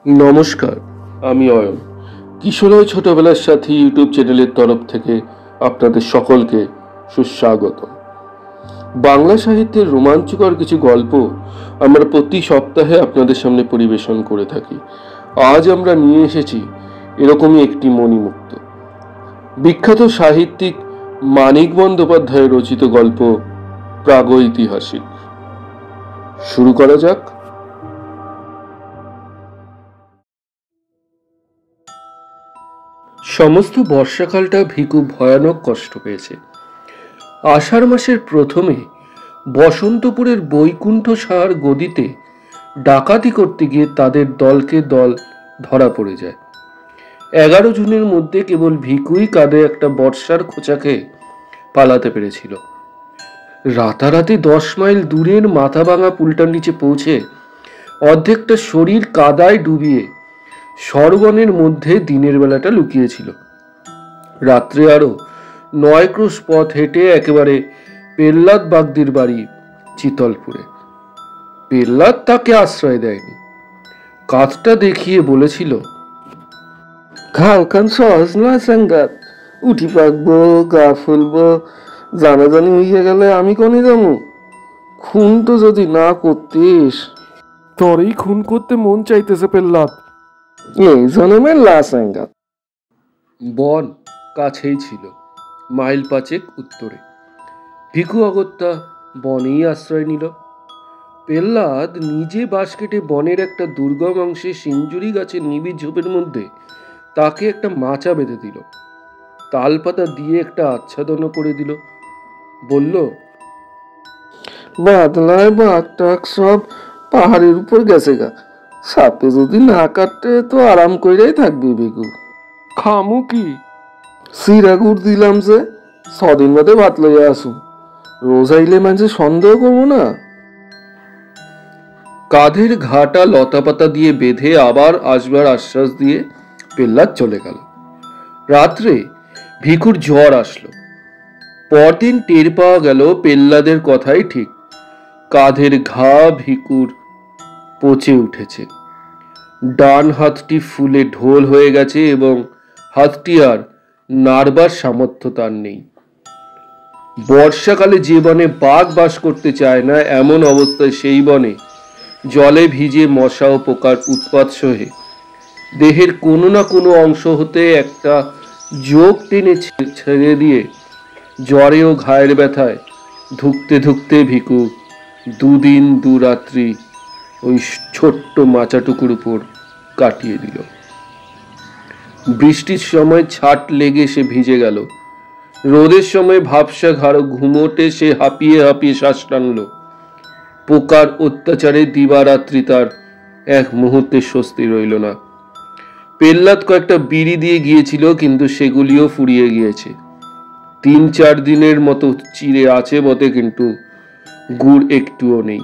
নমস্কার, আমি অয়ন। কিশোরয় ছোটবেলার সাথী ইউটিউব চ্যানেলের তরফ থেকে আপনাদের সকলকে সুস্বাগত। বাংলা সাহিত্যের রোমাঞ্চকর কিছু গল্প আমরা প্রতি সপ্তাহে আপনাদের সামনে পরিবেশন করে থাকি। আজ আমরা নিয়ে এসেছি এরকমই একটি মণিমুক্ত। বিখ্যাত সাহিত্যিক মানিক বন্দ্যোপাধ্যায়ের রচিত গল্প প্রাগৈতিহাসিক। শুরু করা যাক। সমস্ত বর্ষাকালটা ভিকু ভয়ানক কষ্ট পেয়েছে। আষাঢ় মাসের প্রথমে বসন্তপুরের বৈকুণ্ঠ সাহার গদিতে ডাকাতি করতে গিয়ে তাদের দলকে দল ধরা পড়ে যায়। 11 জুনের মধ্যে কেবল ভিকুই কাঁধে একটা বর্ষার খোঁচাকে পালাতে পেরেছিল। রাতারাতি 10 মাইল দূরের মাথা ভাঙা পুলটার নিচে পৌঁছে অর্ধেকটা শরীর কাদায় ডুবিয়ে সরবনের মধ্যে দিনের বেলাটা লুকিয়েছিল। রাত্রে আরো 9 ক্রোশ পথ হেঁটে একেবারে পেল্লাদ বাগদির বাড়ি চিতলপুরে। পেল্লাদ তাকে আশ্রয় দেয়নি। কাঁধটা দেখিয়ে বলেছিল, খাওখান সহজ নয় সাঙ্গাত, উঠি পাকবো, গা ফুলবো, জানাজানি হইয়া গেলে আমি কনে যাবো। খুন তো যদি না করতিস। তোরই খুন করতে মন চাইতেছে পেল্লাদ। এই জন্মের লা সাঙ্গাত। বন কাছেই ছিল, মাইল 5 উত্তরে। ভিকু অগত্যা বনেই আশ্রয় নিল। পেল্লাদ নিজে বাঁশ কেটে বনের একটা দুর্গম অংশে সিঞ্জুরি গাছের নিবিড় ঝোপের মধ্যে তাকে একটা মাচা বেঁধে দিল। তাল পাতা দিয়ে একটা আচ্ছাদনও করে দিল। বলল, বাদলায় বাঘ টাক সব পাহাড়ের উপর গেছে গা। সাপে যদি না কাটে তো আরাম কইরাই থাকবি বেগু। খামু কি? সিরা গুড় দিলাম যে 6 দিন বাদে ভাত লইয়া আসুন। রোজ আইলে মানুষে সন্দেহ করবো না। কাঁধের ঘাটা লতাপাতা দিয়ে বেঁধে আবার আসবার আশ্বাস দিয়ে পেল্লাদ চলে গেল। রাত্রে ভিকুর জ্বর আসলো। পরদিন টের পাওয়া গেল পেল্লাদের কথাই ঠিক। কাঁধের ঘা ভিকুর পচে উঠেছে। ডান হাতটি ফুলে ঢোল হয়ে গেছে এবং হাতটি আর নাড়বার সামর্থ্য তার নেই। বর্ষাকালে যে বনে বাঘ বাস করতে চায় না, এমন অবস্থায় সেই বনে জলে ভিজে মশা ও পোকার উৎপাত সহে দেহের কোনো না কোনো অংশ হতে একটা যোগ টেনে ছেড়ে দিয়ে জ্বরে ও ঘায়ের ব্যথায় ধুকতে ধুকতে ভিকু 2 দিন 2 রাত্রি ওই ছোট্ট মাচাটুকুর উপর কাটিয়ে দিল। বৃষ্টির সময় ছাট লেগে সে ভিজে গেল। রোদের সময় ভাবসা ঘাড় ঘুমোটে সে হাঁপিয়ে হাঁপিয়ে শ্বাস টানল। পোকার অত্যাচারে দিবারাত্রি তার এক মুহূর্তে স্বস্তি রইল না। পেল্লাদ কয়েকটা বিড়ি দিয়ে গিয়েছিল, কিন্তু সেগুলিও ফুরিয়ে গিয়েছে। 3-4 দিনের মতো চিড়ে আছে বটে, কিন্তু গুড় একটুও নেই।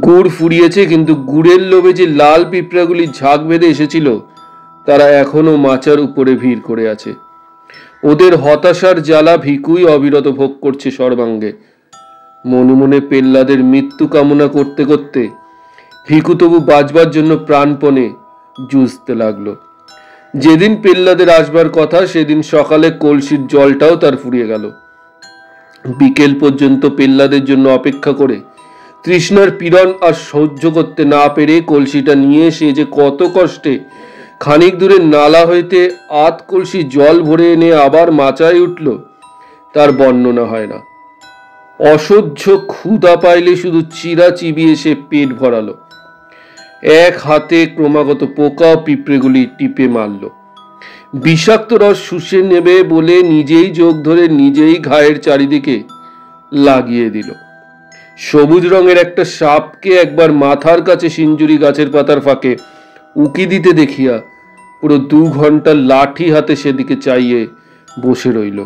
গুড় ফুরিয়েছে, কিন্তু গুড়ের লোভে যে লাল পিঁপড়াগুলি ঝাঁক বেঁধে এসেছিল তারা এখনো মাচার উপরে ভিড় করে আছে। ওদের হতাশার জ্বালা ভিকুই অবিরত ভোগ করছে সর্বাঙ্গে। মনে মনে পেল্লাদের মৃত্যু কামনা করতে করতে ভিকু তবু বাঁচবার জন্য প্রাণপণে যুঝতে লাগলো। যেদিন পেল্লাদের আসবার কথা সেদিন সকালে কলসির জলটাও তার ফুরিয়ে গেল। বিকেল পর্যন্ত পেল্লাদের জন্য অপেক্ষা করে তৃষ্ণার পীড়ন আর সহ্য করতে না পেরে কলসিটা নিয়ে সে যে কত কষ্টে খানিক দূরে নালা হইতে আধ কলসি জল ভরে এনে আবার মাচায় উঠল, তার বর্ণনা হয় না। অসহ্য ক্ষুধা পাইলে শুধু চিরা চিবিয়ে সে পেট ভরালো। এক হাতে ক্রমাগত পোকা ও পিঁপড়েগুলি টিপে মারল। বিষাক্ত রস শুষে নেবে বলে নিজেই যোগ ধরে নিজেই ঘায়ের চারিদিকে লাগিয়ে দিল। সবুজ রঙের একটা সাপকে একবার মাথার কাছে সিঞ্জুরি গাছের পাতার ফাঁকে উকি দিতে দেখিয়া পুরো 2 ঘন্টা লাঠি হাতে সেদিকে চাইয়ে বসে রইল।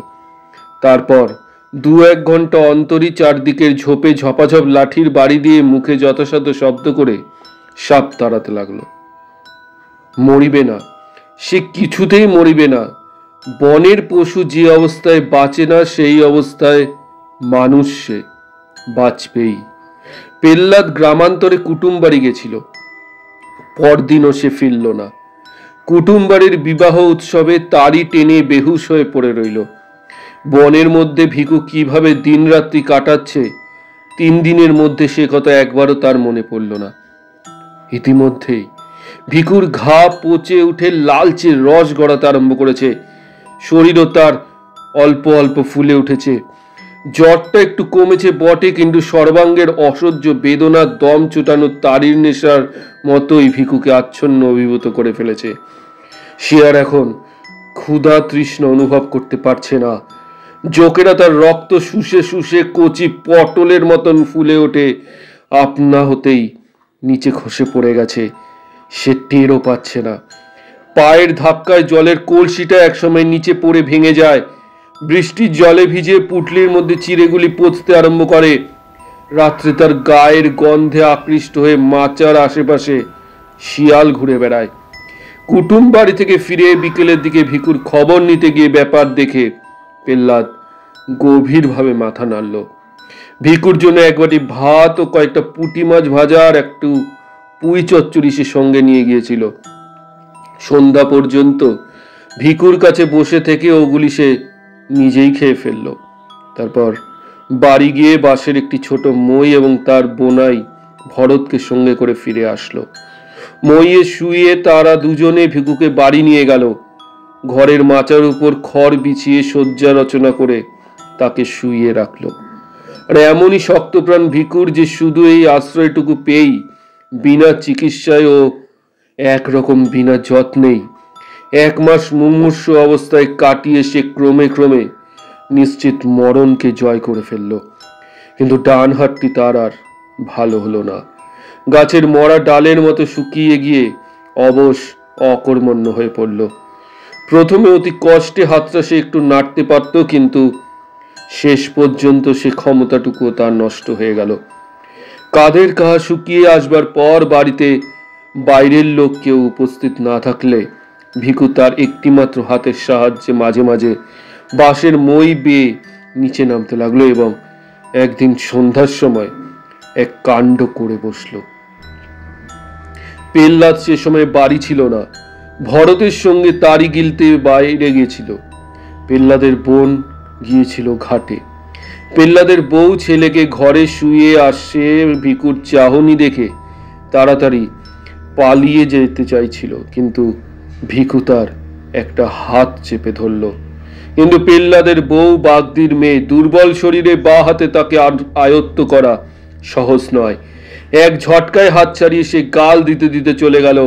তারপর 2-1 ঘন্টা অন্তরই চারদিকের ঝোপে ঝপাঝপ লাঠির বাড়ি দিয়ে মুখে যথাসাধ্য শব্দ করে সাপ তাড়াতে লাগলো। মরিবে না, সে কিছুতেই মরিবে না। বনের পশু যে অবস্থায় বাঁচে না, সেই অবস্থায় মানুষ সে বাঁচবেই। পেল্লাদ গ্রামান্তরে কুটুম বাড়ি গেছিল। পরদিনও সে ফিরল না। কুটুমবাড়ির বিবাহ উৎসবে তারই টেনে বেহুশ হয়ে পড়ে রইল। বনের মধ্যে ভিখু কিভাবে দিনরাত্রি কাটাচ্ছে 3 দিনের মধ্যে সে কথা একবারও তার মনে পড়ল না। ইতিমধ্যেই ভিখুর ঘা পচে উঠে লালচে রস গড়াতে আরম্ভ করেছে। শরীরও তার অল্প অল্প ফুলে উঠেছে। জ্বরটা একটু কমেছে বটে, কিন্তু সর্বাঙ্গের অসহ্য বেদনা দম চুটানো তারির নেশার মতোই ভিখুকে আচ্ছন্ন অভিভূত করে ফেলেছে। সে আর এখন ক্ষুধা তৃষ্ণা অনুভব করতে পারছে না। জোকেরা তার রক্ত শুষে শুষে কচি পটলের মতন ফুলে ওঠে, আপনা হতেই নিচে খসে পড়ে গেছে। সে টেরও পাচ্ছে না। পায়ের ধাক্কায় জলের কলসিটা একসময় নিচে পড়ে ভেঙে যায়। বৃষ্টির জলে ভিজে পুটলির মধ্যে চিড়েগুলি পচতে আরম্ভ করে। রাত্রে তার গায়ের গন্ধে আকৃষ্ট হয়ে মাচার আশেপাশে শিয়াল ঘুরে বেড়ায়। কুটুম বাড়ি থেকে ফিরে বিকেলের দিকে ভিখুর খবর নিতে গিয়ে ব্যাপার দেখে পেল্লাদ গভীরভাবে মাথা নাড়ল। ভিখুর জন্য এক বাটি ভাত ও কয়েকটা পুঁটি মাছ ভাজা আর একটু পুঁই চচ্চড়ি সে সঙ্গে নিয়ে গিয়েছিল। সন্ধ্যা পর্যন্ত ভিখুর কাছে বসে থেকে ওগুলি সে নিজেই খেয়ে ফেলল। তারপর বাড়ি গিয়ে বাঁশের একটি ছোট মই এবং তার বোনাই ভরতকে সঙ্গে করে ফিরে আসলো। মইয়ে শুয়ে তারা দুজনে ভিখুকে বাড়ি নিয়ে গেল। ঘরের মাচার উপর খড় বিছিয়ে শয্যা রচনা করে তাকে শুইয়ে রাখলো। আর এমনই শক্তপ্রাণ ভিখুর যে শুধু এই আশ্রয়টুকু পেয়েই বিনা চিকিৎসায় ও একরকম বিনা যত্নেই 1 মাস মুমূর্ষু অবস্থায় কাটিয়ে সে ক্রমে ক্রমে নিশ্চিত মরণকে জয় করে ফেলল। কিন্তু ডান হাতটি তার আর ভালো হলো না। গাছের মরা ডালের মতো শুকিয়ে গিয়ে অবশ অকর্মণ্য হয়ে পড়ল। প্রথমে অতি কষ্টে হাতটা সে একটু নাড়তে পারত, কিন্তু শেষ পর্যন্ত সে ক্ষমতাটুকু তার নষ্ট হয়ে গেল। কাঁধের ঘা শুকিয়ে আসবার পর বাড়িতে বাইরের লোক কেউ উপস্থিত না থাকলে ভিখু তার একটিমাত্র হাতের সাহায্যে মাঝে মাঝে বাঁশের মই বেয়ে নিচে নামতে লাগলো এবং একদিন সন্ধ্যার সময় এক কাণ্ড করে বসল। পেল্লাদ সে সময় বাড়ি ছিল না, ভরতের সঙ্গে তারি গিলতে বাইরে গিয়েছিল। পেল্লাদের বোন গিয়েছিল ঘাটে। পেল্লাদের বউ ছেলেকে ঘরে শুয়ে আসে ভিখুর চাহনি দেখে তাড়াতাড়ি পালিয়ে যেতে চাইছিল, কিন্তু ভিখু তার একটা হাত চেপে ধরল। কিন্তু পেল্লাদের বউ বাগদির মেয়ে, দুর্বল শরীরে বা হাতে তাকে আয়ত্ত করা সহজ নয়। এক ঝটকায় হাত ছাড়িয়ে সে গাল দিতে দিতে চলে গেল।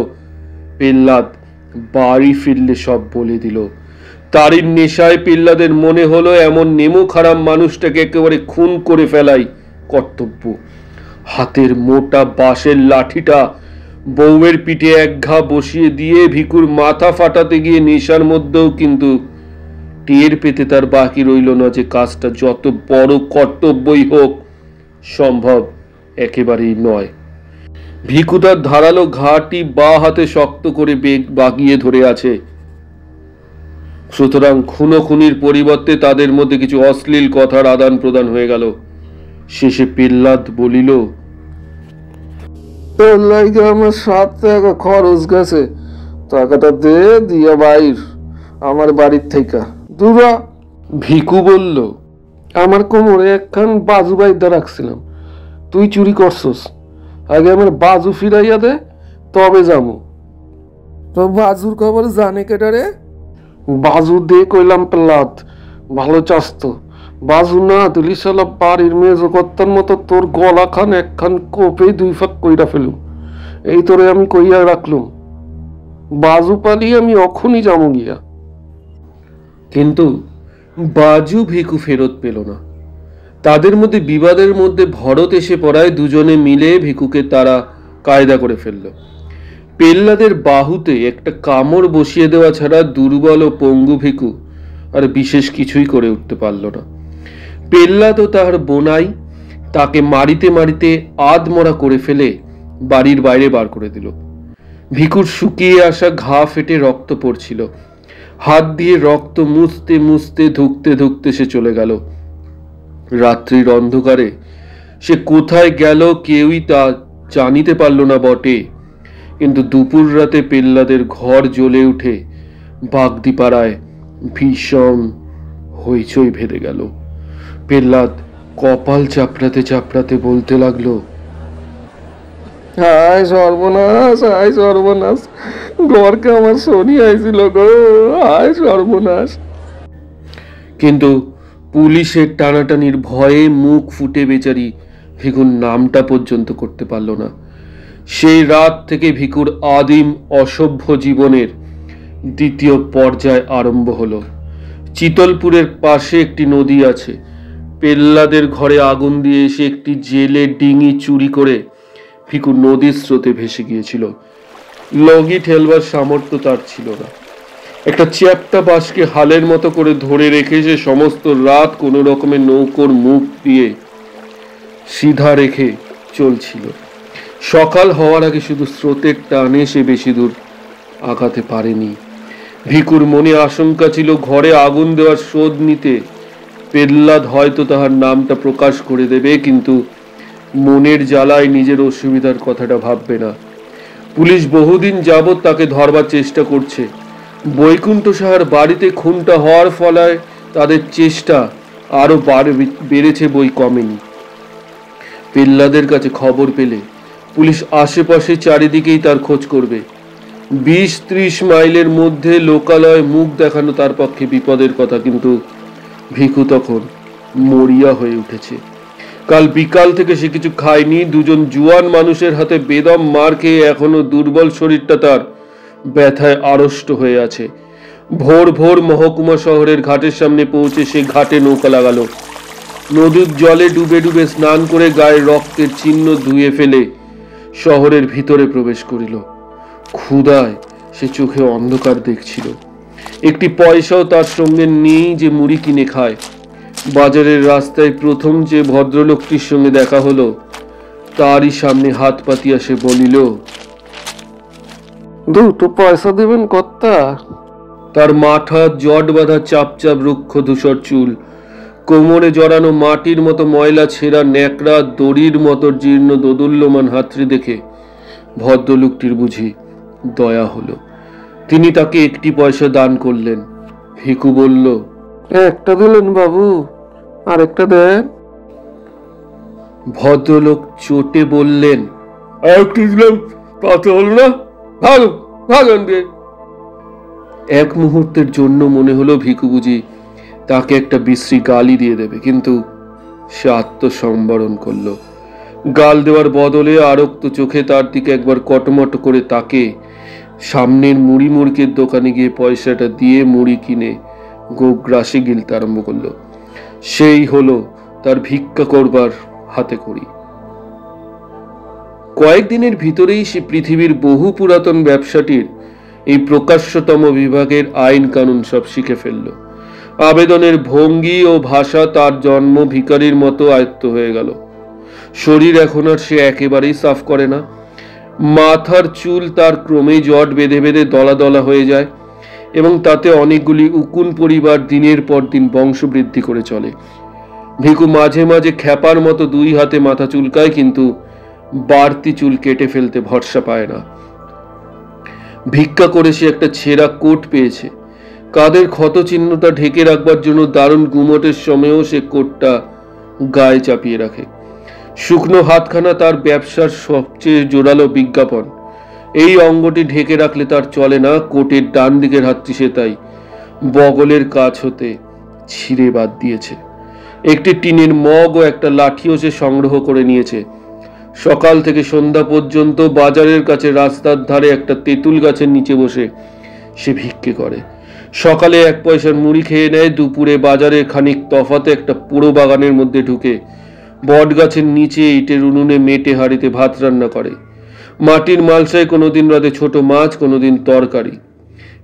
পেল্লাদ বাড়ি ফিরলে সব বলে দিল। তারির নেশায় পেল্লাদের মনে হলো এমন নেমো খারাপ মানুষটাকে একেবারে খুন করে ফেলাই কর্তব্য। হাতের মোটা বাঁশের লাঠিটা বউয়ের পিঠে এক ঘা বসিয়ে দিয়ে ভিখুর মাথা ফাটাতে গিয়ে নেশার মধ্যেও কিন্তু টের পেতে তার বাকি রইল না যে কাজটা যত বড় কর্তব্যই হোক সম্ভব একেবারেই নয়। ভিখু তার ধারালো ঘাটি বা হাতে শক্ত করে বাগিয়ে ধরে আছে। সুতরাং খুনোখুনির পরিবর্তে তাদের মধ্যে কিছু অশ্লীল কথার আদান প্রদান হয়ে গেল। শেষে পেল্লাদ বলিল, তোর লাইগে আমার 7 টাকা খরচ গেছে, টাকাটা দে দিয়া বাইর আমার বাড়ির থেকে দূরা। ভিখু বলল, আমার কোমরে একখান বাজু বাইদা রাখছিলাম, তুই চুরি করছস, আগে আমার বাজু ফিরাইয়া দে তবে যাবো। তো বাজুর খবর জানে কেটারে? বাজু দে কইলাম পেল্লাদ, ভালো চাস তো। বাজু না দিলি শালা বাড়ির মেজো কর্তার মতো তোর গলা খান একখান কোপে 2 ফাঁক কইরা ফেলুম, এই তোরে আমি কইয়া রাখলুম। বাজু পালি আমি অখনই যাবো গিয়া। কিন্তু বাজু ভিখু ফেরত পেল না। তাদের মধ্যে বিবাদের মধ্যে ভরত এসে পড়ায় দুজনে মিলে ভিখুকে তারা কায়দা করে ফেলল। পেল্লাদের বাহুতে একটা কামড় বসিয়ে দেওয়া ছাড়া দুর্বল ও পঙ্গু ভিখু আর বিশেষ কিছুই করে উঠতে পারল না। পেল্লাদ ও তাহার বোনাই তাকে মারিতে মারিতে আধমরা করে ফেলে বাড়ির বাইরে বার করে দিল। ভিখুর শুকিয়ে আসা ঘা ফেটে রক্ত পড়ছিল। হাত দিয়ে রক্ত মুছতে মুছতে ধুকতে ধুকতে সে চলে গেল। রাত্রির অন্ধকারে সে কোথায় গেল কেউই তা জানিতে পারল না বটে, কিন্তু দুপুর রাতে পেল্লাদের ঘর জ্বলে উঠে বাগদিপাড়ায় ভীষণ হইচই বেঁধে গেল। পেল্লাদ কপাল চাপড়াতে চাপড়াতে বলতে লাগলো, হায় সর্বনাশ, হায় সর্বনাশ, ঘরকে আমার শনি আইছিল গো, হায় সর্বনাশ। কিন্তু পুলিশের টানাটানির ভয়ে মুখ ফুটে বেচারি ভিকুর নামটা পর্যন্ত করতে পারল না। সেই রাত থেকে ভিকুর আদিম অসভ্য জীবনের দ্বিতীয় পর্যায় আরম্ভ হলো। চিতলপুরের পাশে একটি নদী আছে। পেল্লাদের ঘরে আগুন দিয়ে এসে একটি জেলে ডিঙি চুরি করে ভিকু নদীর স্রোতে ভেসে গিয়েছিল। লগি ঠেলবার সামর্থ্য তার ছিল না। একটা চ্যাপ্টা বাঁশকে হালের মতো করে ধরে রেখে সে সমস্ত রাত কোনো রকমের নৌকোর মুখ দিয়ে সিধা রেখে চলছিল। সকাল হওয়ার আগে শুধু স্রোতের টানে সে বেশি দূর আগাতে পারেনি। ভিকুর মনে আশঙ্কা ছিল ঘরে আগুন দেওয়ার শোধ নিতে পেল্লাদ হয়তো তাহার নামটা প্রকাশ করে দেবে, কিন্তু মনের জ্বালায় নিজের অসুবিধার কথাটা ভাববে না। পুলিশ বহুদিন যাবৎ তাকে ধরবার চেষ্টা করছে। বৈকুণ্ঠ সাহার বাড়িতে খুনটা হওয়ার ফলে তাদের চেষ্টা আরো বেড়েছে, বই কমেনি। পেল্লাদের কাছে খবর পেলে পুলিশ আশেপাশে চারিদিকেই তার খোঁজ করবে। 20-30 মাইলের মধ্যে লোকালয়ে মুখ দেখানো তার পক্ষে বিপদের কথা, কিন্তু ভিকু তখন মরিয়া হয়ে উঠেছে। কাল বিকাল থেকে সে কিছু খায়নি। দুজন জুয়ান মানুষের হাতে বেদম মার খেয়ে এখনো দুর্বল শরীরটা তার ব্যথায় আড়ষ্ট হয়ে আছে। ভোর ভোর মহকুমা শহরের ঘাটের সামনে পৌঁছে সে ঘাটে নৌকা লাগালো। নদীর জলে ডুবে ডুবে স্নান করে গায়ের রক্তের চিহ্ন ধুয়ে ফেলে শহরের ভিতরে প্রবেশ করিল। ক্ষুধায় সে চোখে অন্ধকার দেখছিল। একটি পয়সাও তার সঙ্গে নেই যে মুড়ি কিনে খায়। বাজারের রাস্তায় প্রথম যে ভদ্রলোকটির সঙ্গে দেখা হলো তারই সামনে হাত পাতিয়া সে বলিল, 2 পয়সা দেবেন কর্তা? তার মাথা জট বাঁধা চাপচাপ রুক্ষ ধূসর চুল, কোমরে জড়ানো মাটির মতো ময়লা ছেঁড়া ন্যাকড়া দড়ির মতো জীর্ণ দোদুল্যমান হাতড়ি দেখে ভদ্রলোকটির বুঝি দয়া হলো। তিনি তাকে 1 পয়সা দান করলেন। ভিকু বলল, একটা দিলেন বাবু, আরেকটা দেন। ভদ্রলোক চোটে বললেন, আরেকটি দিলাম তাতে হল না, ভালো ভাগান দিয়ে। এক মুহূর্তের জন্য মনে হলো ভিকু বুঝি তাকে একটা বিশ্রী গালি দিয়ে দেবে, কিন্তু সে আত্মসম্বরণ করল। গাল দেওয়ার বদলে আরক্ত চোখে তার দিকে একবার কটমট করে তাকে সামনের মুড়ি মুড়কির দোকানে গিয়ে পয়সাটা দিয়ে মুড়ি কিনে গোগ্রাসে গিলতে আরম্ভ করলো। সেই হলো তার ভিক্ষা করবার হাতে করি। কয়েকদিনের ভিতরেই সে পৃথিবীর বহু পুরাতন ব্যবসাটির এই প্রকাশ্যতম বিভাগের আইন কানুন সব শিখে ফেলল। আবেদনের ভঙ্গি ও ভাষা তার জন্ম ভিখারির মতো আয়ত্ত হয়ে গেল। শরীর এখন আর সে একেবারেই সাফ করে না। মাথার চুল তার ক্রমেই জট বেঁধে বেঁধে দলা দলা হয়ে যায় এবং তাতে অনেকগুলি উকুন পরিবার দিনের পর দিন বংশবৃদ্ধি করে চলে। ভিকু মাঝে মাঝে খ্যাপার মতো 2 হাতে মাথা চুলকায়, কিন্তু বাড়তি চুল কেটে ফেলতে ভরসা পায় না। ভিক্ষা করে সে একটা ছেঁড়া কোট পেয়েছে। কাদের ক্ষত চিহ্নটা ঢেকে রাখবার জন্য দারুণ গুমটের সময়ও সে কোটটা গায়ে চাপিয়ে রাখে। শুকনো হাতখানা তার ব্যবসার সবচেয়ে জোরালো বিজ্ঞাপন। এই অঙ্গটি ঢেকে রাখলে তার চলে না। কোটের ডান দিকের হাতটি সে তাই বগলের কাছ হতে ছিঁড়ে বাদ দিয়েছে। একটি টিনের মগ ও একটা লাঠিও সে সংগ্রহ করে নিয়েছে। সকাল থেকে সন্ধ্যা পর্যন্ত বাজারের কাছে রাস্তার ধারে একটা তেঁতুল গাছের নিচে বসে সে ভিক্ষে করে। সকালে 1 পয়সার মুড়ি খেয়ে নেয়। দুপুরে বাজারের খানিক তফাতে একটা পুরো বাগানের মধ্যে ঢুকে বট গাছের নিচে ইটের উনুনে মেটে হাঁড়িতে ভাত রান্না করে। মাটির মালসায় কোনোদিন রাতে ছোট মাছ, কোনোদিন তরকারি।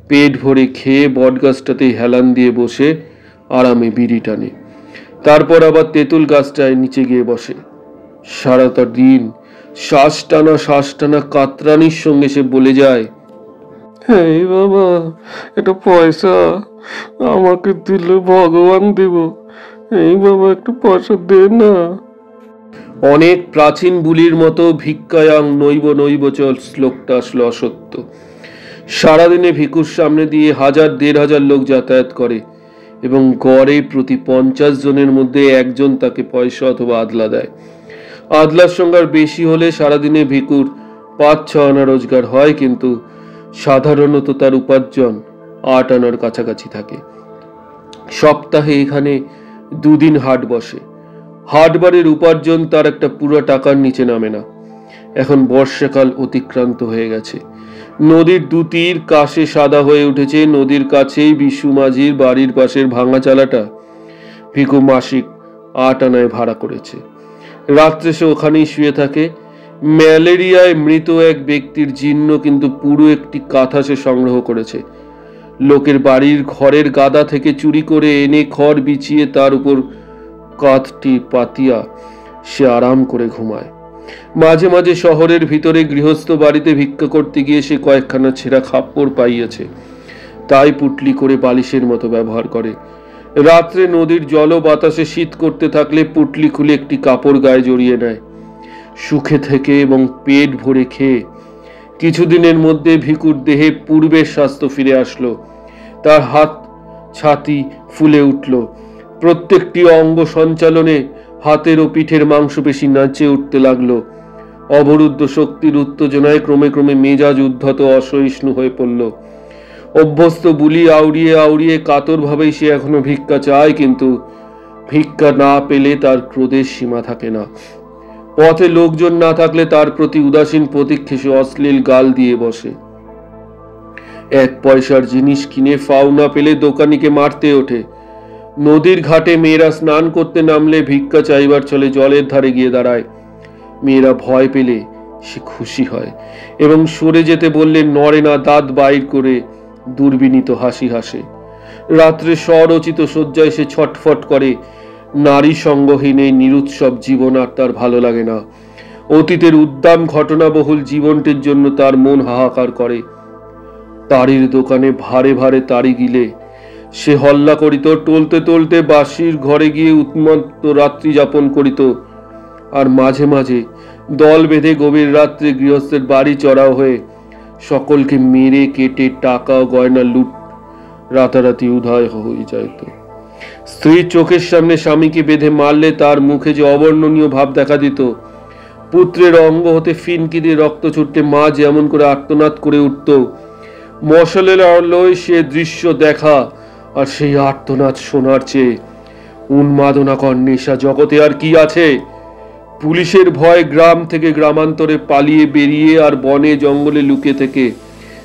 পেট ভরে খেয়ে বট গাছটাতেই হেলান দিয়ে বসে আরামে বিড়ি টানে। তারপর আবার তেঁতুল গাছটায় নিচে গিয়ে বসে। সারাটা দিন শ্বাস টানা কাতরানির সঙ্গে সে বলে যায়, এই বাবা, এটা পয়সা আমাকে দিলে ভগবান দেব, এই বাবা একটু পয়সা দে না। অনেক প্রাচীন বুলির মতো ভিক্ষায়াং নৈব নৈব চল শ্লোকটা আসলে অসত্য। সারাদিনে ভিক্ষুর সামনে দিয়ে 1000-1500 লোক যাতায়াত করে এবং গড়ে প্রতি 50 জনের মধ্যে একজন তাকে পয়সা অথবা আদলা দেয়। আদলার সংখ্যা বেশি হলে সারাদিনে ভিক্ষুর 5-6 আনা রোজগার হয়, কিন্তু সাধারণত তার উপার্জন 8 আনার কাছাকাছি থাকে। সপ্তাহে এখানে 2 দিন হাট বসে। হাটবারের উপার্জন তার একটা পুরো টাকার নিচে নামে না। এখন বর্ষাকাল অতিক্রান্ত হয়ে গেছে। নদীর দুতীর কাশে সাদা হয়ে উঠেছে। নদীর কাছেই বিশু মাঝির বাড়ির পাশের ভাঙা চালাটা ভিখু মাসিক 8 আনায় ভাড়া করেছে। রাত্রে সে ওখানেই শুয়ে থাকে। ম্যালেরিয়ায় মৃত এক ব্যক্তির জীর্ণ কিন্তু পুরো একটি কাঁথা সে সংগ্রহ করেছে। লোকের বাড়ির ঘরের গাদা থেকে চুরি করে এনে খড় বিছিয়ে তার উপর কাঁধটি পাতিয়া সে আরাম করে ঘুমায়। মাঝে মাঝে শহরের ভিতরে গৃহস্থ বাড়িতে ভিক্ষা করতে গিয়ে সে কয়েকখানা ছেঁড়া কাপড় পাইয়াছে, তাই পুটলি করে বালিশের মতো ব্যবহার করে। রাত্রে নদীর জল বাতাসে শীত করতে থাকলে পুটলি খুলে একটি কাপড় গায়ে জড়িয়ে নেয়। সুখে থেকে এবং পেট ভরে খেয়ে কিছুদিনের মধ্যে ভিকুর দেহে পূর্বের স্বাস্থ্য ফিরে আসলো। তার হাত ছাতি ফুলে উঠল। প্রত্যেকটি অঙ্গ সঞ্চালনে হাতের ও পিঠের মাংসপেশি নাচে উঠতে লাগলো। অবরুদ্ধ শক্তির উত্তেজনায় ক্রমে ক্রমে মেজাজ উদ্ধত অসহিষ্ণু হয়ে পড়ল। অভ্যস্ত বুলি আউড়িয়ে আউড়িয়ে কাতর ভাবেই সে এখনো ভিক্ষা চায়, কিন্তু ভিক্ষা না পেলে তার ক্রোধের সীমা থাকে না। পথে লোকজন না থাকলে তার প্রতি উদাসীন প্রতীক্ষে সে অশ্লীল গাল দিয়ে বসে। 1 পয়সার জিনিস কিনে ফাও না পেলে দোকানিকে মারতে ওঠে। নদীর ঘাটে মেয়েরা স্নান করতে নামলে ভিক্ষা চাইবার চলে জলের ধারে গিয়ে দাঁড়ায়। মেয়েরা ভয় পেলে সে খুশি হয় এবং সরে যেতে বললে নড়ে না, দাঁত বাইর করে দুর্বিনীত হাসি হাসে। রাত্রে স্বরচিত শয্যায় সে ছটফট করে। নারী সঙ্গহীন এই নিরুৎসব জীবন আর তার ভালো লাগে না। অতীতের উদ্দাম ঘটনাবহুল জীবনটির জন্য তার মন হাহাকার করে। তারির দোকানে ভারে ভারে তারি গিলে সে হল্লা করিত, টলতে টলতে বাসির ঘরে গিয়ে উন্মত্ত রাত্রি যাপন করিত। আর মাঝে মাঝে দল বেঁধে গভীর রাত্রে গৃহস্থের বাড়ি চড়াও হয়ে সকলকে মেরে কেটে টাকা ও গয়না লুট রাতারাতি উদয় হয়ে যাইত। স্ত্রীর চোখের সামনে স্বামীকে বেঁধে মারলে তার মুখে যে অবর্ণনীয় ভাব দেখা দিত। পুত্রের অঙ্গ হতে ফিনকি দিয়ে রক্ত ছুটতে মা যেমন করে আর্তনাদ করে উঠত, মশালের আলোয় সে দৃশ্য দেখা আর সেই আর্তনাদ শোনার চেয়ে উন্মাদনাকর নেশা জগতে আর কি আছে? পুলিশের ভয় গ্রাম থেকে গ্রামান্তরে পালিয়ে বেরিয়ে আর বনে জঙ্গলে লুকিয়ে থেকে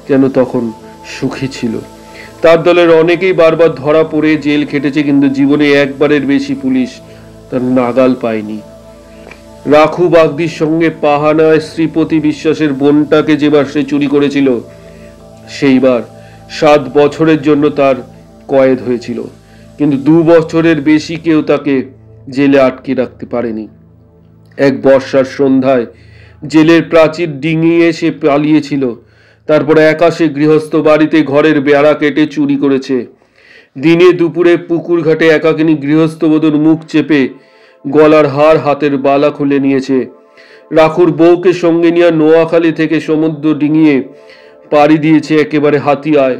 যেন তখন সুখী ছিল। তার দলের অনেকেই বারবার ধরা পড়ে জেল খেটেছে, কিন্তু জীবনে একবারের বেশি পুলিশ তার নাগাল পায়নি। রাখু বাগদির সঙ্গে পাহানায় শ্রীপতি বিশ্বাসের বোনটাকে যেবার সে চুরি করেছিল, সেইবার 7 বছরের জন্য তার কয়েদ হয়েছিল, কিন্তু 2 বছরের বেশি কেউ তাকে জেলে আটকে রাখতে পারেনি। এক বর্ষার সন্ধ্যায় জেলের প্রাচীর ডিঙিয়ে সে পালিয়েছিল। তারপরে একাশে গৃহস্থ বাড়িতে ঘরের বেড়া কেটে চুরি করেছে। দিনে দুপুরে পুকুর ঘাটে একাকিনী গৃহস্থবধূর মুখ চেপে গলার হার হাতের বালা খুলে নিয়েছে। রাখুর বউকে সঙ্গে নিয়ে নোয়াখালী থেকে সমুদ্র ডিঙিয়ে পাড়ি দিয়েছে একেবারে হাতিয়ায়।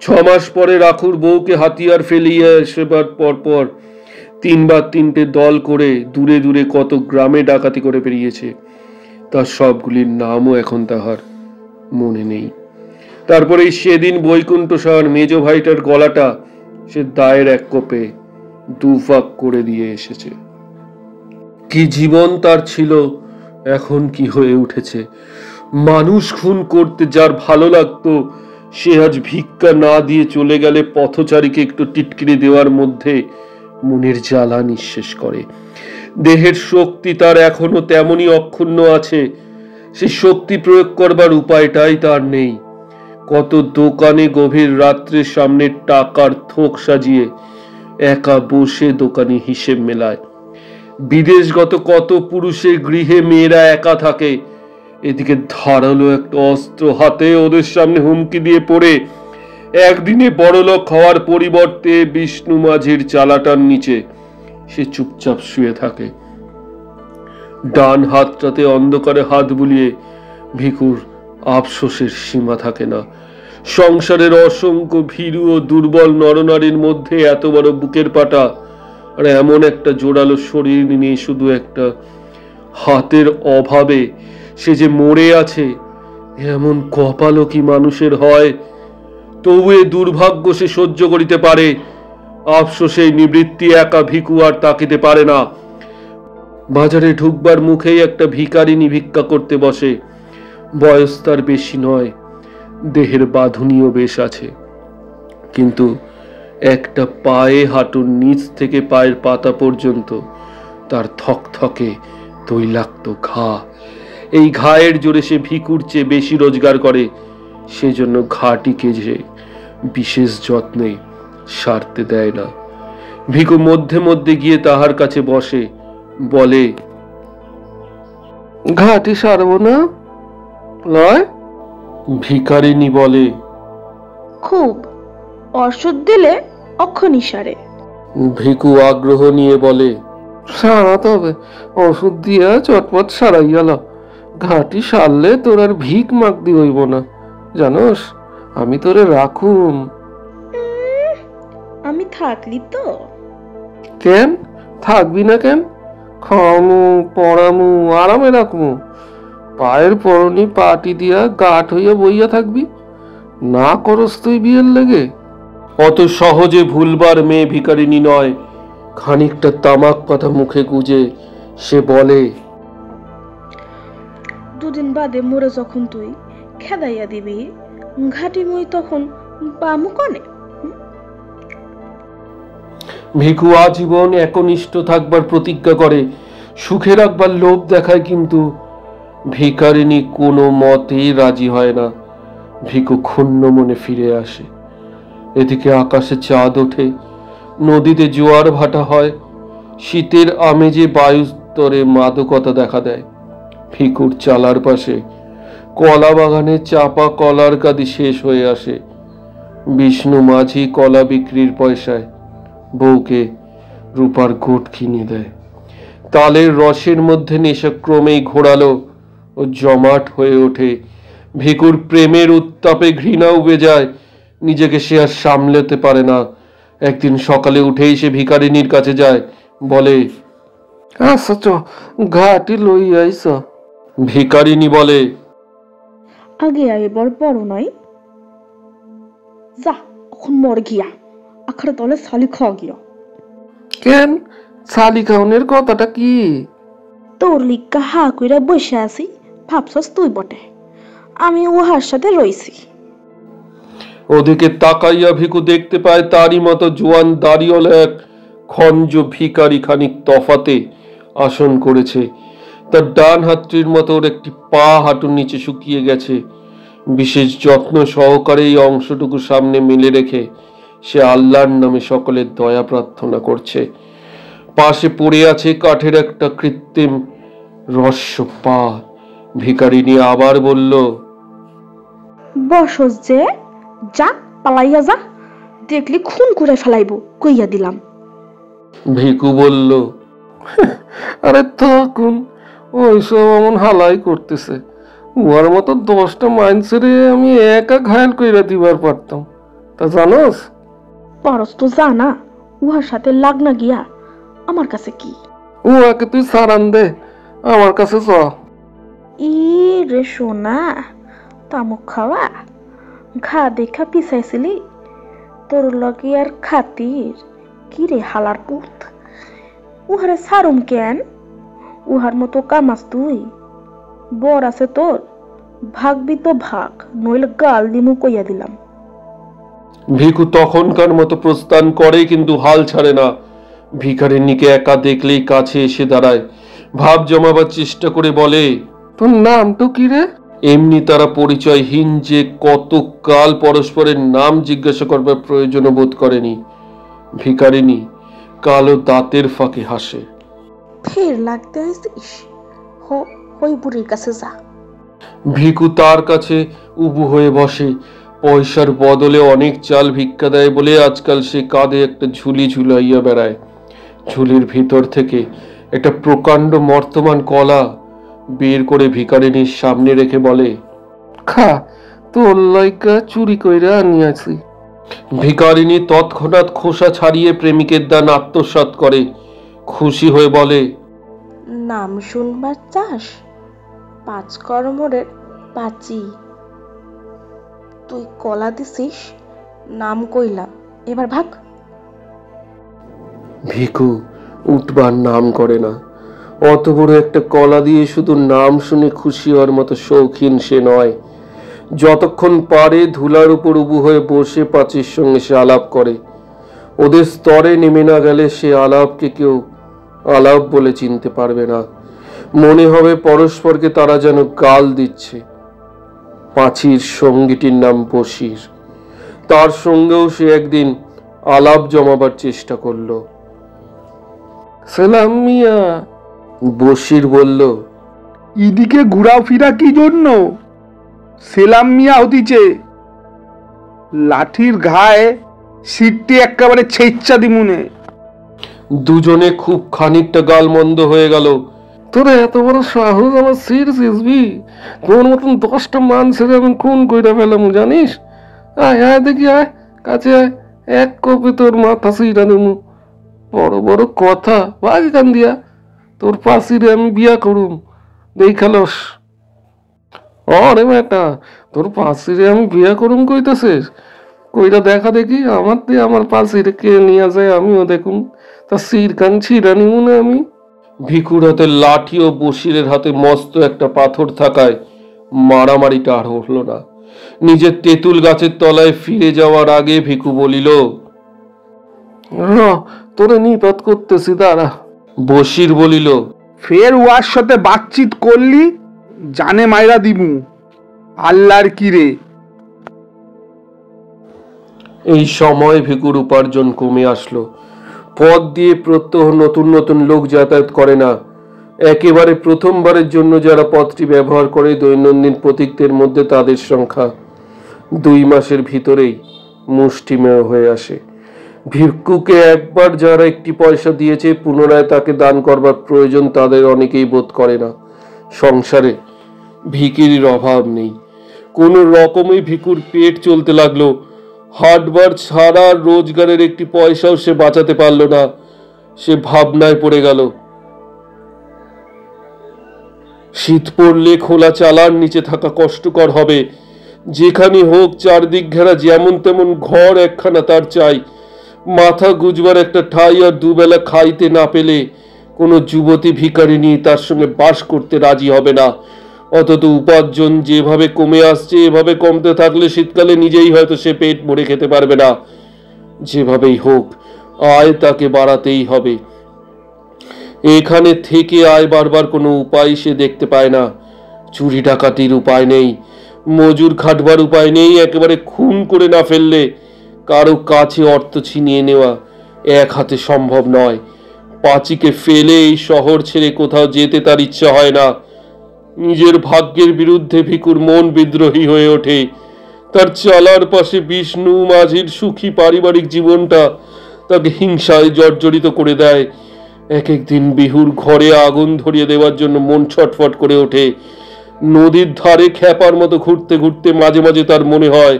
6 মাস পরে রাখুর বউকে হাতিয়ার ফেলিয়ে সেবার পরপর 3বার 3টে দল করে দূরে দূরে কত গ্রামে ডাকাতি করে বেরিয়েছে। তার সবগুলির নামও এখন তাহার মনে নেই। তারপরে সেদিন বৈকুণ্ঠ সাহার মেজ ভাইটার গলাটা সে দায়ের 1 কোপে 2 ভাগ করে দিয়ে এসেছে। কি জীবন তার ছিল, এখন কি হয়ে উঠেছে! মানুষ খুন করতে যার ভালো লাগতো, সে আজ ভিক্ষা না দিয়ে চলে গেলে পথচারীকে একটু টিটকিরি দেওয়ার মধ্যে মনের জ্বালা নিঃশেষ করে। দেহের শক্তি তার এখনো তেমনই অক্ষুণ্ণ আছে, সেই শক্তি প্রয়োগ করবার উপায়টাই তার নেই। কত দোকানে গভীর রাত্রে সামনে টাকার থোক সাজিয়ে একা বসে দোকানি হিসেব মেলায়। বিদেশগত কত পুরুষের গৃহে মেয়েরা একা থাকে, এদিকে ধারালো একটা অস্ত্র হাতে ওদের সামনে হুমকি দিয়ে পড়ে একদিনে বড়লোক হওয়ার পরিবর্তে বিষ্ণু মাঝির চালাটার নিচে সে চুপচাপ শুয়ে থাকে। ডান হাতটাতে অন্ধকারে হাত বুলিয়ে ভিখুর আফসোসের সীমা থাকে না। সংসারের অসংখ্য ভীরু ও দুর্বল নরনারীর মধ্যে এত বড় বুকের পাটা আর এমন একটা জোরালো শরীর নিয়ে শুধু একটা হাতের অভাবে সে যে মরে আছে, এমন কপালও কি মানুষের হয়? তবু এ দুর্ভাগ্য সে সহ্য করিতে পারে। আফসোসে নিবৃত্তি একা ভিখু আর তাকিতে পারে না। বাজারে ঢুকবার মুখেই একটা ভিখারিনী ভিক্ষা করতে বসে। বয়স তার বেশি নয়, দেহের বাঁধুনিও বেশ আছে, কিন্তু একটা পায়ে হাঁটুর নিচ থেকে পায়ের পাতা পর্যন্ত তার থকথকে তৈলাক্ত ঘা। এই ঘায়ের জোরে সে ভিখুর চেয়ে বেশি রোজগার করে, সেজন্য ঘাটিকে যে বিশেষ যত্নে সারতে দেয় না। ভিখু মধ্যে মধ্যে গিয়ে তাহার কাছে বসে, বলে, ঘাটি সারবো না লয়? ভিখারিনী বলে, খুব ওষুধ দিলে অক্ষণি সারে। ভিখু আগ্রহ নিয়ে বলে, সারাতে হবে, ওষুধ দিয়া চটপট সারাই গেল। ঘাটি সারলে তোর আর ভিক মাগদি হইব না, জানোস? আমি তোরে রাখুম। আমি থাকলি তো। কেন থাকবি না কেন? খামু পড়ামু আরামে রাখমু। পায়ের পরনি পাটি দিয়া গাঠ হইয়া বইয়া থাকবি? না করস তুই বিয়ের লেগে? অত সহজে ভুলবার মেয়ে ভিখারিনী নয়। খানিকটা তামাক পাতা মুখে গুজে সে বলে, দুদিন বাদে মরে যখন তুই খেদাইয়া দিবি, ঘাটি মই তখন বামু কনে। ভিখু আজীবন একনিষ্ঠ থাকবার প্রতিজ্ঞা করে, সুখে রাখবার লোভ দেখায়, কিন্তু ভিখারিনী কোনো মতেই রাজি হয় না। ভিখু ক্ষুণ্ণ মনে ফিরে আসে। এদিকে আকাশে চাঁদ ওঠে, নদীতে জোয়ার ভাটা হয়, শীতের আমেজে বায়ুস্তরে মাদকতা দেখা দেয়। ভিখুর চালার পাশে কলা বাগানে চাপা কলার কাঁদি শেষ হয়ে আসে। বিষ্ণু মাঝি কলা বিক্রির পয়সায় বউকে রূপার গোট কিনে দেয়। তালের রসের মধ্যে নেশা ক্রমেই ঘোরালো ও জমাট হয়ে ওঠে। ভিখুর প্রেমের উত্তাপে ঘৃণা উবে যায়, নিজেকে সে আর সামলাতে পারে না। একদিন সকালে উঠেই সে ভিখারিনীর কাছে যায়, বলে, আচ্ছা চ ঘাটি লই আইস। ভিখারিনী বলে, আগে এবার বড় নয়, যা এখন মর গিয়া আখড়ে তলে সালি খাওয়া গিয়া। কেন শালি খাওনের কথাটা কি? তোর লিগা হা কইরা বসে আছি, ভাবছস তুই বটে, আমি উহার সাথে রইছি। ওদিকে তাকাইয়া ভিখু দেখতে পায় তারই মতো জোয়ান দাড়িওয়ালা এক খঞ্জ ভিখারি খানিক তফাতে আসন করেছে। তার ডান হাতটির মতো ওর একটি পা হাঁটুর নিচে শুকিয়ে গেছে। বিশেষ যত্ন সহকারে এই অংশটুকু সামনে মেলে রেখে সে আল্লাহর নামে সকলের দয়া প্রার্থনা করছে। পাশে পড়ে আছে কাঠের একটা কৃত্রিম রস্য পা। ভিখারিনী আবার বলল, বসস যে, যা পালাইয়া যা, দেখলি খুন করে ফেলাইব কইয়া দিলাম। ভিখু বলল, আরে তখন ওইসব এমন হালাই করতেছে, উহার মতো 10টা মাইন্সেরে আমি একা ঘায়াল কইরা দিবার পারতাম, তা জানোস? পরস তো জানা, উহার সাথে লাগনা গিয়া আমার কাছে কি? উহাকে তুই সারান দে, আমার কাছে চ। ই রে সোনা, তামুক খাওয়া ঘা দেখা পিছাইছিলি, তোর লগে আর খাতির কি রে হালার পুত? উহারে সারুম কেন? উহার মতো কামাস তুই? বর আছে তোর, ভাগবি তো ভাগ, নইলে গাল দিমু কইয়া দিলাম। ভিখু তখনকার মতো প্রস্থান করে, কিন্তু হাল ছাড়ে না। ভিখারিনীকে একা দেখলেই কাছে এসে দাঁড়ায়, ভাব জমাবার চেষ্টা করে বলে, তোর নাম তো কি রে? এমনি তারা পরিচয়হীন যে কতকাল পরস্পরের নাম জিজ্ঞাসা করবার প্রয়োজন বোধ করেনি। ভিখারিনী কালো দাঁতের ফাঁকে হাসে। ফের লাগতে হইছিস, ওই বুড়ির কাছে যা। ভিখু তার কাছে উবু হয়ে বসে। পয়সার বদলে অনেক চাল ভিক্ষা দেয় বলে আজকাল সে কাঁধে একটা ঝুলি ঝুলাইয়া বেড়ায়। ঝুলির ভিতর থেকে একটা প্রকাণ্ড মর্তমান কলা বের করে ভিখারিনীর সামনে রেখে বলে, খা, তোর লাইকা চুরি কইরা আনিয়াছি। ভিখারিনী তৎক্ষণাৎ খোসা ছাড়িয়ে প্রেমিকের দান আত্মসাৎ করে খুশি হয়ে বলে, নাম শুনবার চাস? 5 কর্মরের পাচি। তুই কলা দিছিস, নাম কইলাম, এবার ভাগ। ভিখু উঠবার নাম করে না। অত বড় একটা কলা দিয়ে শুধু নাম শুনে খুশি হওয়ার মতো শৌখিন সে নয়। যতক্ষণ পারে ধুলার উপর উবু হয়ে বসে পাঁচির সঙ্গে সে আলাপ করে। ওদের স্তরে নেমে না গেলে সে আলাপকে কেউ আলাপ বলে চিনতে পারবে না। মনে হবে পরস্পরকে তারা যেন গাল দিচ্ছে। পাঁচির সঙ্গীটির নাম বশির। তার সঙ্গেও সে একদিন আলাপ জমাবার চেষ্টা করলো। সেলাম মিয়া। বশির বলল, এদিকে ঘোরাফেরা কি জন্য? সেলাম মিয়া হতিছে, লাঠির ঘায়ে সিটটি একেবারে ছেচ্চা দিমুনে। দুজনে খুব খানিকটা গালমন্দ হয়ে গেল। তোরা এত বড় সাহস আমার সির সিসবি? তোর মতন 10টা মানুষের আমি খুন কইরা ফেলাম জানিস? আয় আয় দেখি, আয় কাছে আয়, এক কপি তোর মাথা সিরা দেবো। বড় বড় কথা, ভাগ এখান দিয়া। তোর পাশিরে আমি বিয়া করুম, দেখালস। অরে বেটা, তোর পাশিরে আমি বিয়া করুম কইতাছিস? কইরা দেখা দেখি, আমার দিয়ে আমার পাশিরে কে নিয়ে যায় আমিও দেখুন। তা সির কান ছিড়া নিমু না আমি? ভিকুর হাতে লাঠি ও বশিরের হাতে মস্ত একটা পাথর থাকায় মারামারিটা আর হলো না। নিজের তেঁতুল গাছের তলায় ফিরে যাওয়ার আগে ভিকু বলিল, তোরে নিপাত করতেছি, দাঁড়া। বশির বলিল, ফের ওয়ার সাথে বাতচিত করলি জানে মাইরা দিমু। আল্লাহর কি রে। এই সময় ভিকুর উপার্জন কমে আসলো। পথ দিয়ে প্রত্যহ নতুন নতুন লোক যাতায়াত করে না। একেবারে প্রথমবারের জন্য যারা পথটি ব্যবহার করে দৈনন্দিন প্রতীকদের মধ্যে তাদের সংখ্যা 2 মাসের ভিতরেই মুষ্টিমেয় হয়ে আসে। ভিক্ষুকে একবার যারা একটি পয়সা দিয়েছে পুনরায় তাকে দান করবার প্রয়োজন তাদের অনেকেই বোধ করে না। সংসারে ভিখিরির অভাব নেই। কোনো রকমই ভিকুর পেট চলতে লাগলো। হাটবার ছাড়া রোজগারের একটি পয়সাও সে বাঁচাতে পারল না। সে ভাবনায় পড়ে গেল। শীত পড়লে খোলা চালার নিচে থাকা কষ্টকর হবে। যেখানে হোক চারদিক ঘেরা যেমন তেমন ঘর একখানা তার চাই। মাথা গুজবার একটা ঠাই আর দুবেলা খাইতে না পেলে কোনো যুবতী ভিখারিনী তার সঙ্গে বাস করতে রাজি হবে না। অথচ উপার্জন যেভাবে কমে আসছে এভাবে কমতে থাকলে শীতকালে নিজেই হয়তো সে পেট ভরে খেতে পারবে না। যেভাবেই হোক আয় তাকে বাড়াতেই হবে। এখানে থেকে আয় বাড়বার কোনো উপায় সে দেখতে পায় না। চুরি ডাকাতির উপায় নেই, মজুর খাটবার উপায় নেই। একেবারে খুন করে না ফেললে কারো কাছে অর্থ ছিনিয়ে নেওয়া এক হাতে সম্ভব নয়। পাঁচিকে ফেলে এই শহর ছেড়ে কোথাও যেতে তার ইচ্ছা হয় না। নিজের ভাগ্যের বিরুদ্ধে ভিকুর মন বিদ্রোহী হয়ে ওঠে। তার চালার পাশে বিষ্ণু মাঝির সুখী পারিবারিক জীবনটা তাকে হিংসায় জর্জরিত করে দেয়। এক একদিন বিহুর ঘরে আগুন ধরিয়ে দেওয়ার জন্য মন ছটফট করে ওঠে। নদীর ধারে খ্যাপার মতো ঘুরতে ঘুরতে মাঝে মাঝে তার মনে হয়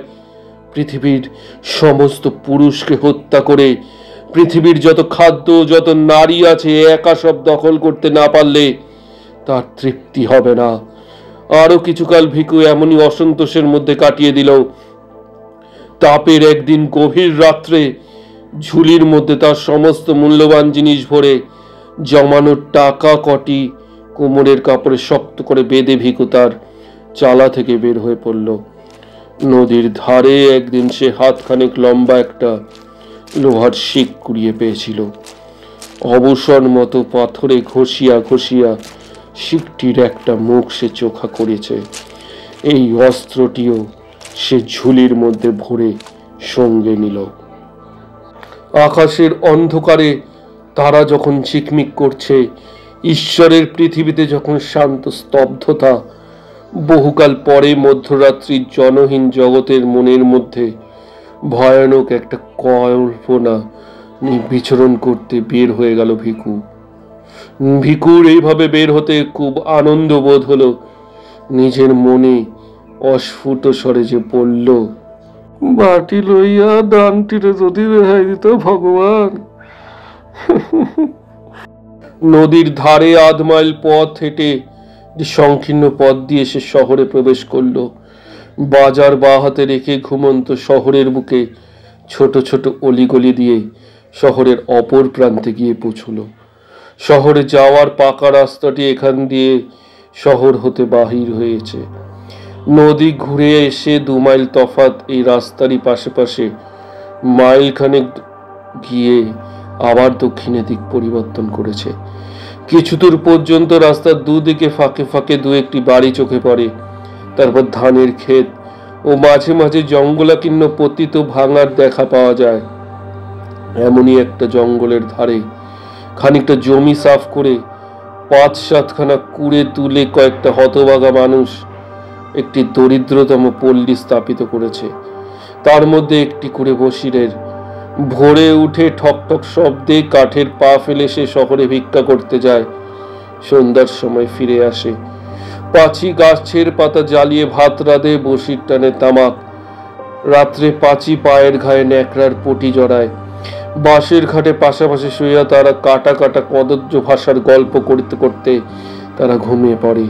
পৃথিবীর সমস্ত পুরুষকে হত্যা করে পৃথিবীর যত খাদ্য যত নারী আছে একা সব দখল করতে না পারলে তার তৃপ্তি হবে না। আরো কিছুকাল ভিকু এমনই অসন্তোষের মধ্যে কাটিয়ে দিল। তাপের একদিন গভীর রাত্রে ঝুলির মধ্যে তার সমস্ত মূল্যবান জিনিস ভরে জমানোর টাকা কটি কোমরের কাপড়ে শক্ত করে বেঁধে ভিকু তার চালা থেকে বের হয়ে পড়ল। নদীর ধারে একদিন সে হাতখানেক লম্বা একটা লোহার শিক কুড়িয়ে পেয়েছিল। অবসর মতো পাথরে ঘষিয়া ঘষিয়া শিকটির একটা মুখ সে চোখা করেছে। এই অস্ত্রটিও সে ঝুলির মধ্যে ভরে সঙ্গে নিল। আকাশের অন্ধকারে তারা যখন ঝিকমিক করছে, ঈশ্বরের পৃথিবীতে যখন শান্ত স্তব্ধতা, বহুকাল পরে মধ্যরাত্রির জনহীন জগতের মনের মধ্যে ভয়ানক একটা কল্পনা বিচরণ করতে বের হয়ে গেল ভিকু। ভিকুর এইভাবে বের হতে খুব আনন্দ বোধ হলো। নিজের মনে অস্ফুট স্বরে যে বলল, বাটি লইয়া দানটিরে যদি রেহাই দিত ভগবান। নদীর ধারে আধ মাইল পথ হেঁটে সংকীর্ণ পথ দিয়ে সে শহরে প্রবেশ করলো। বাজার বা হাতে রেখে ঘুমন্ত শহরের বুকে ছোট ছোট অলিগলি দিয়ে শহরের অপর প্রান্তে গিয়ে পৌঁছলো। শহরে যাওয়ার পাকা রাস্তাটি এখান দিয়ে শহর হতে বাহির হয়েছে। নদী ঘুরে এসে 2 মাইল তফাৎ এই রাস্তারই পাশে পাশে মাইল খানেক গিয়ে আবার দক্ষিণে দিক পরিবর্তন করেছে। কিছু দূর পর্যন্ত রাস্তার দুদিকে ফাঁকে ফাঁকে 2-1টি বাড়ি চোখে পড়ে। তারপর ধানের ক্ষেত ও মাঝে মাঝে জঙ্গলাকীর্ণ পতিত ভাঙার দেখা পাওয়া যায়। এমনই একটা জঙ্গলের ধারে খানিকটা জমি সাফ করে 5-7খানা কুড়ে তুলে কয়েকটা হতভাগা মানুষ একটি দরিদ্রতম পল্লী স্থাপিত করেছে। তার মধ্যে একটি করে বসিরের। ভোরে উঠে ঠকঠক শব্দে কাঠের পা ফেলে সে শহরে ভিক্ষা করতে যায়। সন্ধ্যার সময় ফিরে আসে। পাঁচি গাছের পাতা জ্বালিয়ে ভাত রাঁধে, বসির টানে তামাক। রাত্রে পাঁচি পায়ের ঘায়ে ন্যাকড়ার পটি জড়ায়। বাঁশের ঘাটে পাশাপাশি শুইয়া তারা কাটা কাটা কদর্য ভাষার গল্প করতে করতে তারা ঘুমিয়ে পড়ে।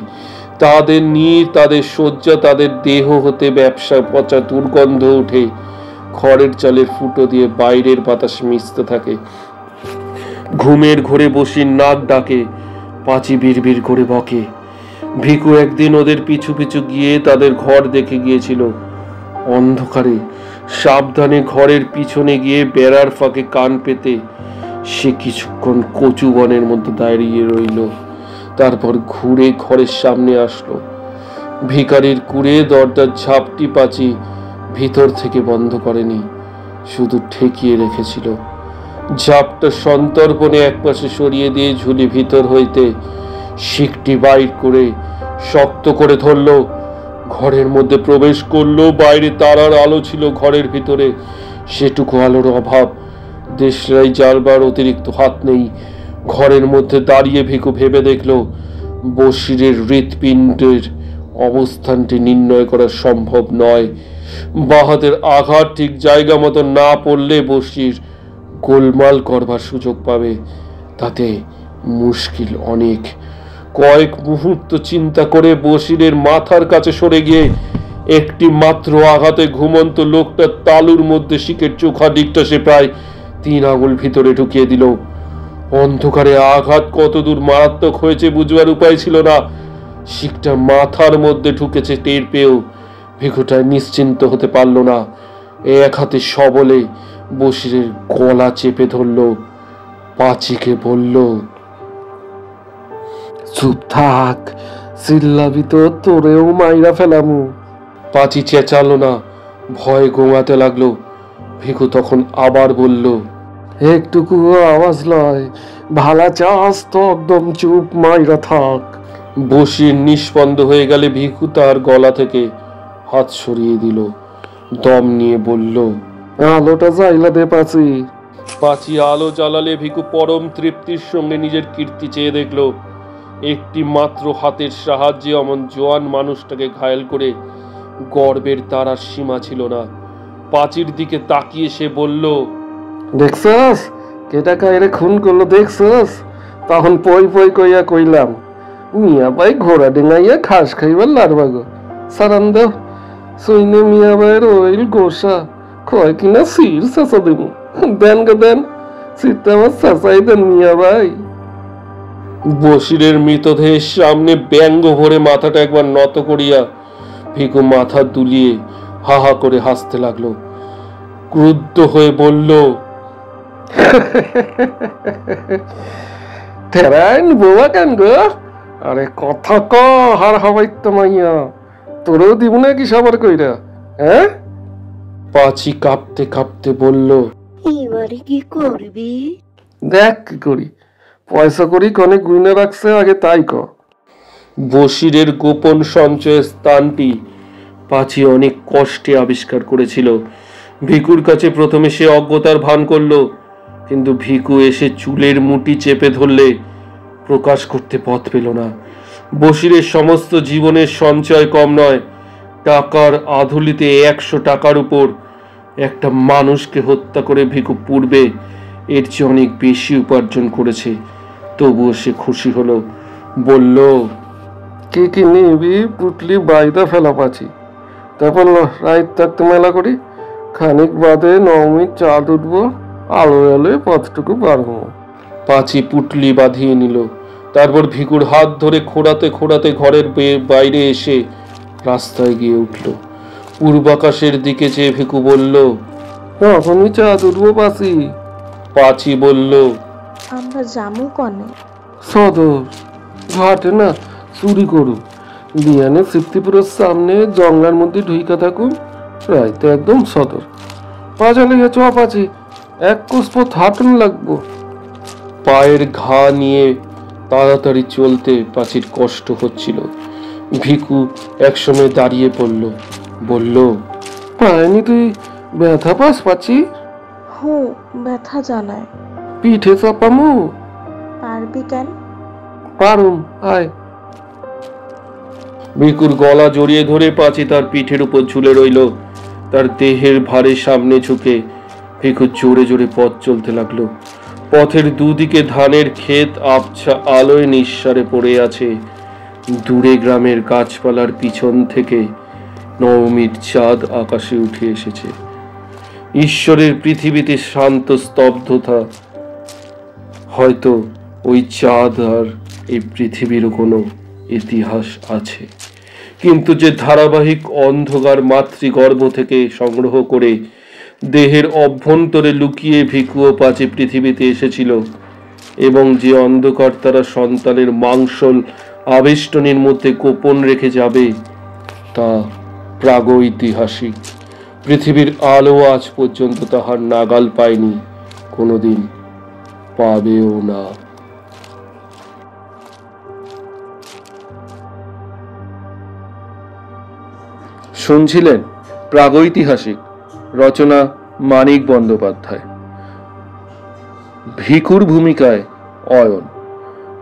তাদের নীড়, তাদের শয্যা, তাদের দেহ হতে ব্যবসা পচা দুর্গন্ধ উঠে খড়ের চালের ফুটো দিয়ে বাইরের বাতাস মিশতে থাকে। ঘুমের ঘোরে বসির নাক ডাকে, পাঁচি বিড়বিড় করে বকে। ভিকু একদিন ওদের পিছু পিছু গিয়ে তাদের ঘর দেখে গিয়েছিল। অন্ধকারে সাবধানে ঘরের পিছনে গিয়ে বেড়ার ফাঁকে কান পেতে সে কিছুক্ষণ কচু বনের মধ্যে দাঁড়িয়ে রইল। তারপর ঘুরে ঘরের সামনে আসলো। ভিখারির কুড়ে দরজার ঝাপটি পাঁচি ভিতর থেকে বন্ধ করেনি, শুধু ঠেকিয়ে রেখেছিল। ঝাপটা সন্তর্পণে একপাশে সরিয়ে দিয়ে ঝুলি ভিতর হইতে শিকটি বাইর করে শক্ত করে ধরল। ঘরের মধ্যে প্রবেশ করলো। বাইরে তারার আলো ছিল, ঘরের ভিতরে সেটুকু আলোর অভাব। দেশলাই জ্বালবার অতিরিক্ত হাত নেই। ঘরের মধ্যে দাঁড়িয়ে ভিকু ভেবে দেখল বসিরের হৃৎপিণ্ডের অবস্থানটি নির্ণয় করা সম্ভব নয়। বাঁ হাতের আঘাত ঠিক জায়গা মতো না পড়লে বসির গোলমাল করবার সুযোগ পাবে। তাতে মুশকিল অনেক। কয়েক মুহূর্ত চিন্তা করে বসিরের মাথার কাছে সরে গিয়ে একটি মাত্র আঘাতে ঘুমন্ত লোকটা তালুর মধ্যে শিকের চোখা দিকটা সে প্রায় 3 আঙুল ভিতরে ঢুকিয়ে দিল। অন্ধকারে আঘাত কতদূর মারাত্মক হয়েছে বুঝবার উপায় ছিল না। শিকটা মাথার মধ্যে ঢুকেছে টের পেয়েও ভিখুটায় নিশ্চিন্ত হতে পারল না। এক হাতে সবলে বসিরের গলা চেপে ধরল। পাঁচিকে বলল, চুপ থাক, চিল্লাবি তো তোরেও মাইরা ফেলামু। পাঁচি চেঁচালো না, ভয় গোঙাতে লাগলো। ভিখু তখন আবার বলল, একটুকু আওয়াজ লয়, ভালা চাস তো একদম চুপ মাইরা থাক। বসির নিষ্পন্দ হয়ে গেলে ভিখু তার গলা থেকে হাত সরিয়ে দিল। দম নিয়ে বলল, আলোটা যাইলা দে পাচি। পাঁচি আলো জ্বালালে ভিখু পরম তৃপ্তির সঙ্গে নিজের কীর্তি চেয়ে দেখল। একটি মাত্র হাতের সাহায্যে অমন জোয়ান মানুষটাকে ঘায়েল করে গর্বের তার সীমা ছিল না। পাঁচির দিকে তাকিয়ে সে বলল, দেখছস কেটা কাইরে খুন করলো দেখছস? তখন পই পই কইয়া কইলাম মিয়া ভাই ঘোড়া ডেঙাইয়া ঘাস খাইবার লারবাগো। সারান দেও সইনে মিয়া ভাইয়ের ওইল গোসা কয় কিনা সির চাচা দেবো। দেন গো দেন, সিরটা আমার চাচাই দেন মিয়া ভাই। বসিরের মৃতদেহের সামনে ব্যঙ্গ ভরে মাথাটা একবার নত করিয়া ভিখু মাথা দুলিয়ে হা হা করে হাসতে লাগলো। ক্রুদ্ধ হয়ে বলল, তেরাইন বোয়া কেন গো? আরে কথা ক হার হবাইতো মাইয়া, তোরেও দিব নাকি সবার কইরা? হ্যাঁ? পাঁচি কাঁপতে কাঁপতে বলল, এবারে কি করবি? দেখ কি করি, পয়সা করি কনে গুইনা রাখছে আগে তাই ক। বসিরের গোপন সঞ্চয়ের স্থানটি পাঁচি অনেক কষ্টে আবিষ্কার করেছিল। ভিকুর কাছে প্রথমে সে অজ্ঞতার ভান করলো, কিন্তু ভিকু এসে চুলের মুঠি চেপে ধরলে প্রকাশ করতে পথ পেল না। বশিরের সমস্ত জীবনের সঞ্চয় কম নয়, টাকার আধুলিতে 100 টাকার উপর একটা মানুষকে হত্যা করে ভিখু পূর্বে এর চেয়ে অনেক বেশি উপার্জন করেছে। তবুও সে খুশি হলো, বলল, কি কি নিবি? পুটলি বাইদা ফেলা পাচ্ছি। তারপর রাত থাকতে মেলা করি, খানিক বাদে নবমীর চাঁদ উঠবো, আলোয় আলোয় পথটুকু পার হবো। পাঁচি পুটলি বাঁধিয়ে নিল। তারপর ভিকুর হাত ধরে খোঁড়াতে খোঁড়াতে ঘরের বাইরে এসে রাস্তায় গিয়ে উঠল। পূর্বাকাশের দিকে চেয়ে ভিকু বলল, তখনই চাঁদ উঠবো পাচ্ছি। পাঁচি বলল, আমরা জামু কনে? সদর ঘাটে না চুরি করু, বিয়ানে সিপ্তিপুরের সামনে জঙ্গলার মধ্যে ঢুইকা থাকুন, রাইতে একদম সদর। পাঁচা লেগে চ পাচ্ছি, এক কোষ পথ হাঁটন লাগবো। পায়ের ঘা নিয়ে তাড়াতাড়ি চলতে পাঁচির কষ্ট হচ্ছিল। ভিকু একসময় দাঁড়িয়ে পড়ল, বলল, পায়নি তুই ব্যথা পাস পাচ্ছি? হু, ব্যথা জানায়। পিঠে চাপামু? পারবি কেন? পারুম, আয়। ভিকুর গলা জড়িয়ে ধরে পাঁচি তার পিঠের উপর ঝুলে রইল। তার দেহের ভারে সামনে ঝুঁকে ভিকু জোরে জোরে পথ চলতে লাগলো। পথের দুদিকে ধানের ক্ষেত আবছা আলোয় নিঃসারে পড়ে আছে। দূরে গ্রামের গাছপালার পিছন থেকে নবমীর চাঁদ আকাশে উঠে এসেছে। ঈশ্বরের পৃথিবীতে শান্ত স্তব্ধতা। হয়তো ওই চাঁদ আর এই পৃথিবীরও কোনো ইতিহাস আছে, কিন্তু যে ধারাবাহিক অন্ধকার মাতৃগর্ভ থেকে সংগ্রহ করে দেহের অভ্যন্তরে লুকিয়ে ভিকু ও পাঁচি পৃথিবীতে এসেছিল, এবং যে অন্ধকার তারা সন্তানের মাংসল আবেষ্টনীর মধ্যে গোপন রেখে যাবে, তা প্রাগৈতিহাসিক। পৃথিবীর আলো আজ পর্যন্ত তাহার নাগাল পায়নি, কোনোদিন পাবেও না। শুনছিলেন প্রাগৈতিহাসিক, রচনা মানিক বন্দ্যোপাধ্যায়। ভিকুর ভূমিকায় অয়ন,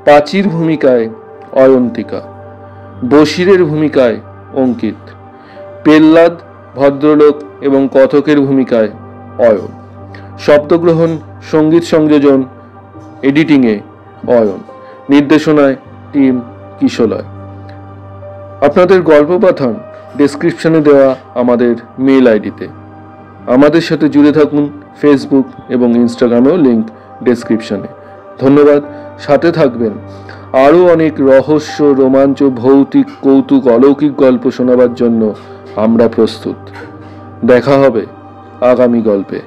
পাঁচির ভূমিকায় অয়ন্তিকা, বশিরের ভূমিকায় অঙ্কিত, পেল্লাদ, ভদ্রলোক এবং কথকের ভূমিকায় অয়ন। শব্দগ্রহণ, সঙ্গীত সংযোজন, এডিটিংয়ে অয়ন, নির্দেশনায় টিম কিশলয়। আপনাদের গল্প পাঠান ডেসক্রিপশনে দেওয়া আমাদের মেল আইডিতে। আমাদের সাথে জুড়ে থাকুন ফেসবুক এবং ইনস্টাগ্রামেও, লিঙ্ক ডেসক্রিপশনে। ধন্যবাদ, সাথে থাকবেন। আরও অনেক রহস্য, রোমাঞ্চ, ভৌতিক, কৌতুক, অলৌকিক গল্প শোনাবার জন্য আমরা প্রস্তুত। দেখা হবে আগামী গল্পে।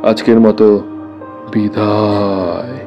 আজকের মতো বিদায়।